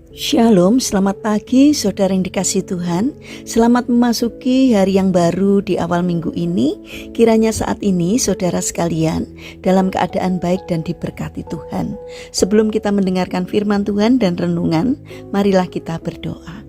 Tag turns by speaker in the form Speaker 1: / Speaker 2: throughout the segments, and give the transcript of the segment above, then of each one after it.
Speaker 1: Shalom, selamat pagi saudara yang dikasihi Tuhan. Selamat memasuki hari yang baru di awal minggu ini. Kiranya saat ini saudara sekalian dalam keadaan baik dan diberkati Tuhan. Sebelum kita mendengarkan firman Tuhan dan renungan, marilah kita berdoa.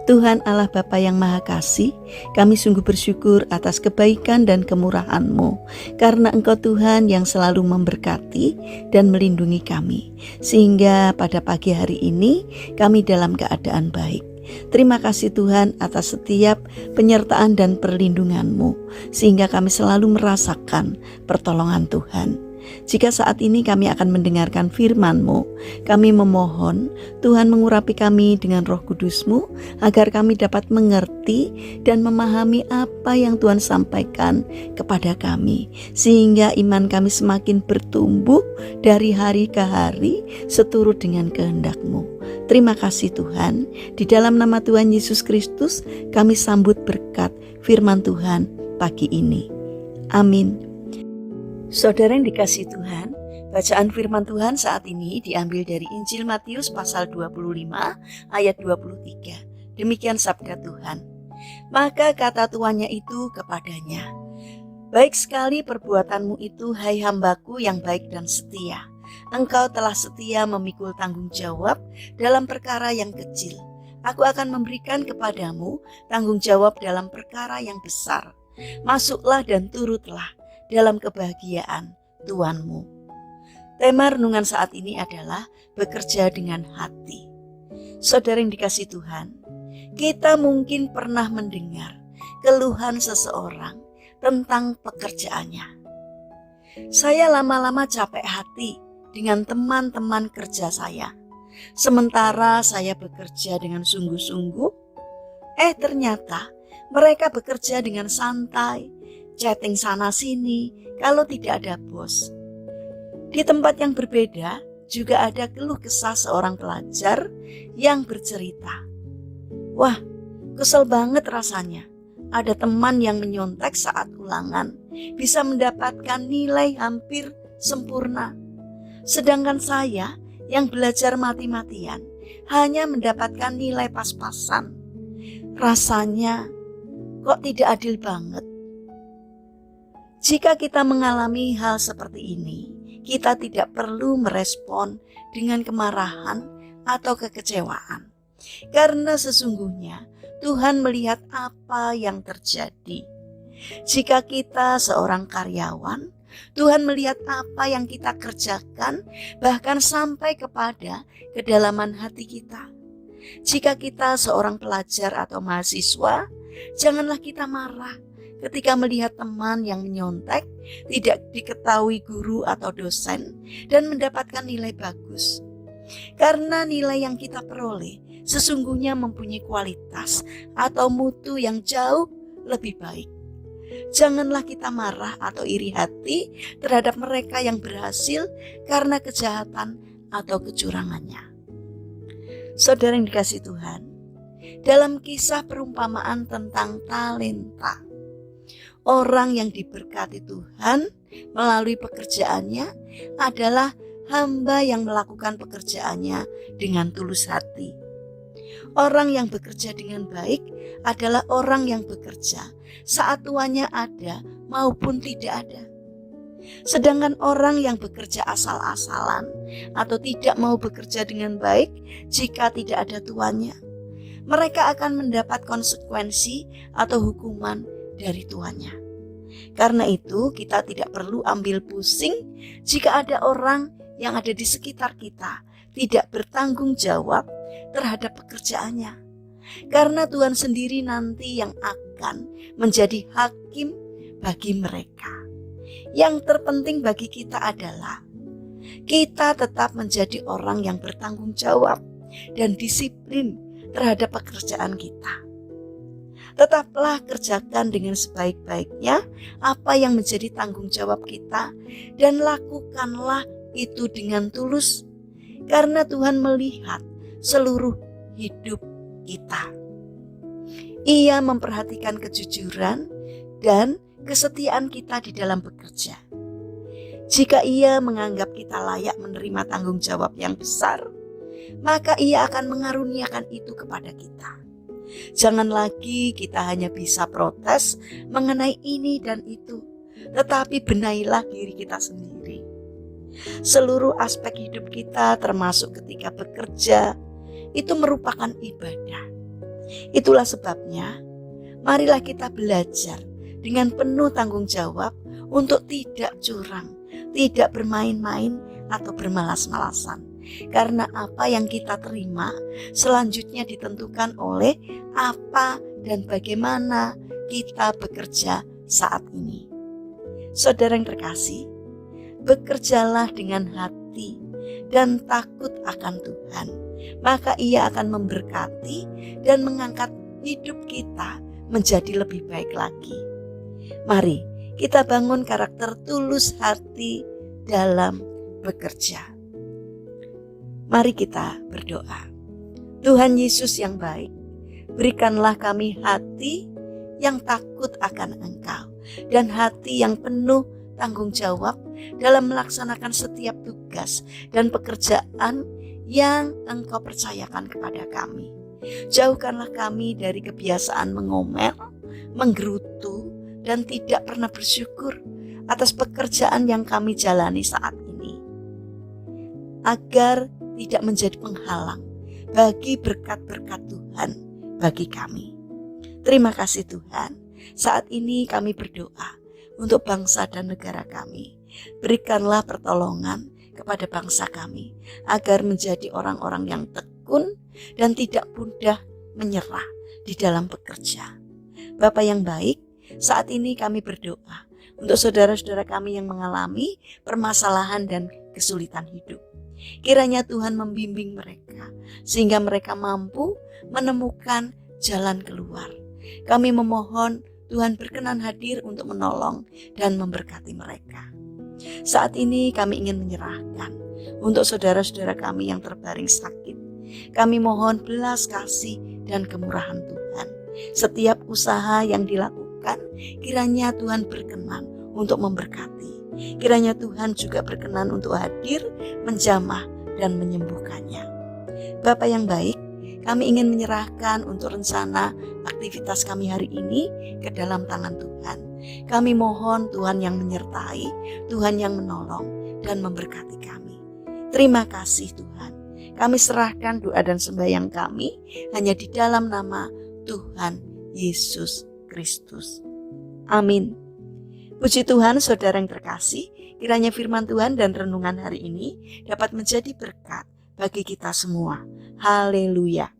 Speaker 1: Tuhan Allah Bapa yang Maha Kasih, kami sungguh bersyukur atas kebaikan dan kemurahan-Mu, karena Engkau Tuhan yang selalu memberkati dan melindungi kami, sehingga pada pagi hari ini kami dalam keadaan baik. Terima kasih Tuhan atas setiap penyertaan dan perlindungan-Mu, sehingga kami selalu merasakan pertolongan Tuhan. Jika saat ini kami akan mendengarkan firman-Mu, kami memohon Tuhan mengurapi kami dengan Roh Kudus-Mu, agar kami dapat mengerti dan memahami apa yang Tuhan sampaikan kepada kami, sehingga iman kami semakin bertumbuh dari hari ke hari seturut dengan kehendak-Mu. Terima kasih Tuhan, di dalam nama Tuhan Yesus Kristus kami sambut berkat firman Tuhan pagi ini. Amin. Saudara yang dikasihi Tuhan, bacaan firman Tuhan saat ini diambil dari Injil Matius pasal 25 ayat 23. Demikian sabda Tuhan. Maka kata tuannya itu kepadanya, "Baik sekali perbuatanmu itu, hai hambaku yang baik dan setia. Engkau telah setia memikul tanggung jawab dalam perkara yang kecil. Aku akan memberikan kepadamu tanggung jawab dalam perkara yang besar. Masuklah dan turutlah dalam kebahagiaan Tuanmu." Tema renungan saat ini adalah bekerja dengan hati. Saudara yang dikasihi Tuhan, kita mungkin pernah mendengar keluhan seseorang tentang pekerjaannya. "Saya lama-lama capek hati dengan teman-teman kerja saya. Sementara saya bekerja dengan sungguh-sungguh, ternyata mereka bekerja dengan santai, chatting sana sini kalau tidak ada bos." Di tempat yang berbeda juga ada keluh kesah seorang pelajar yang bercerita, "Wah, kesel banget rasanya. Ada teman yang menyontek saat ulangan, bisa mendapatkan nilai hampir sempurna. Sedangkan saya yang belajar mati-matian hanya mendapatkan nilai pas-pasan. Rasanya kok tidak adil banget." Jika kita mengalami hal seperti ini, kita tidak perlu merespon dengan kemarahan atau kekecewaan. Karena sesungguhnya Tuhan melihat apa yang terjadi. Jika kita seorang karyawan, Tuhan melihat apa yang kita kerjakan, bahkan sampai kepada kedalaman hati kita. Jika kita seorang pelajar atau mahasiswa, janganlah kita marah ketika melihat teman yang menyontek, tidak diketahui guru atau dosen, dan mendapatkan nilai bagus. Karena nilai yang kita peroleh sesungguhnya mempunyai kualitas atau mutu yang jauh lebih baik. Janganlah kita marah atau iri hati terhadap mereka yang berhasil karena kejahatan atau kecurangannya. Saudara yang dikasihi Tuhan, dalam kisah perumpamaan tentang talenta, orang yang diberkati Tuhan melalui pekerjaannya adalah hamba yang melakukan pekerjaannya dengan tulus hati. Orang yang bekerja dengan baik adalah orang yang bekerja saat tuannya ada maupun tidak ada. Sedangkan orang yang bekerja asal-asalan atau tidak mau bekerja dengan baik jika tidak ada tuannya, mereka akan mendapat konsekuensi atau hukuman dari tuannya. Karena itu kita tidak perlu ambil pusing jika ada orang yang ada di sekitar kita tidak bertanggung jawab terhadap pekerjaannya. Karena Tuhan sendiri nanti yang akan menjadi hakim bagi mereka. Yang terpenting bagi kita adalah kita tetap menjadi orang yang bertanggung jawab dan disiplin terhadap pekerjaan kita. Tetaplah kerjakan dengan sebaik-baiknya apa yang menjadi tanggung jawab kita, dan lakukanlah itu dengan tulus, karena Tuhan melihat seluruh hidup kita. Ia memperhatikan kejujuran dan kesetiaan kita di dalam bekerja. Jika Ia menganggap kita layak menerima tanggung jawab yang besar, maka Ia akan mengaruniakan itu kepada kita. Jangan lagi kita hanya bisa protes mengenai ini dan itu, tetapi benahilah diri kita sendiri. Seluruh aspek hidup kita, termasuk ketika bekerja, itu merupakan ibadah. Itulah sebabnya, marilah kita belajar dengan penuh tanggung jawab untuk tidak curang, tidak bermain-main atau bermalas-malasan. Karena apa yang kita terima selanjutnya ditentukan oleh apa dan bagaimana kita bekerja saat ini. Saudara yang terkasih, bekerjalah dengan hati dan takut akan Tuhan, maka Ia akan memberkati dan mengangkat hidup kita menjadi lebih baik lagi. Mari kita bangun karakter tulus hati dalam bekerja. Mari kita berdoa. Tuhan Yesus yang baik, berikanlah kami hati yang takut akan Engkau dan hati yang penuh tanggung jawab dalam melaksanakan setiap tugas dan pekerjaan yang Engkau percayakan kepada kami. Jauhkanlah kami dari kebiasaan mengomel, menggerutu, dan tidak pernah bersyukur atas pekerjaan yang kami jalani saat ini, agar tidak menjadi penghalang bagi berkat-berkat Tuhan bagi kami. Terima kasih Tuhan, saat ini kami berdoa untuk bangsa dan negara kami. Berikanlah pertolongan kepada bangsa kami, agar menjadi orang-orang yang tekun dan tidak mudah menyerah di dalam bekerja. Bapa yang baik, saat ini kami berdoa untuk saudara-saudara kami yang mengalami permasalahan dan kesulitan hidup. Kiranya Tuhan membimbing mereka sehingga mereka mampu menemukan jalan keluar. Kami memohon Tuhan berkenan hadir untuk menolong dan memberkati mereka. Saat ini kami ingin menyerahkan untuk saudara-saudara kami yang terbaring sakit. Kami mohon belas kasih dan kemurahan Tuhan. Setiap usaha yang dilakukan, kiranya Tuhan berkenan untuk memberkati. Kiranya Tuhan juga berkenan untuk hadir, menjamah, dan menyembuhkannya. Bapa yang baik, kami ingin menyerahkan untuk rencana aktivitas kami hari ini ke dalam tangan Tuhan. Kami mohon Tuhan yang menyertai, Tuhan yang menolong, dan memberkati kami. Terima kasih Tuhan. Kami serahkan doa dan sembahyang kami hanya di dalam nama Tuhan Yesus Kristus. Amin. Puji Tuhan, saudara yang terkasih, kiranya firman Tuhan dan renungan hari ini dapat menjadi berkat bagi kita semua. Haleluya.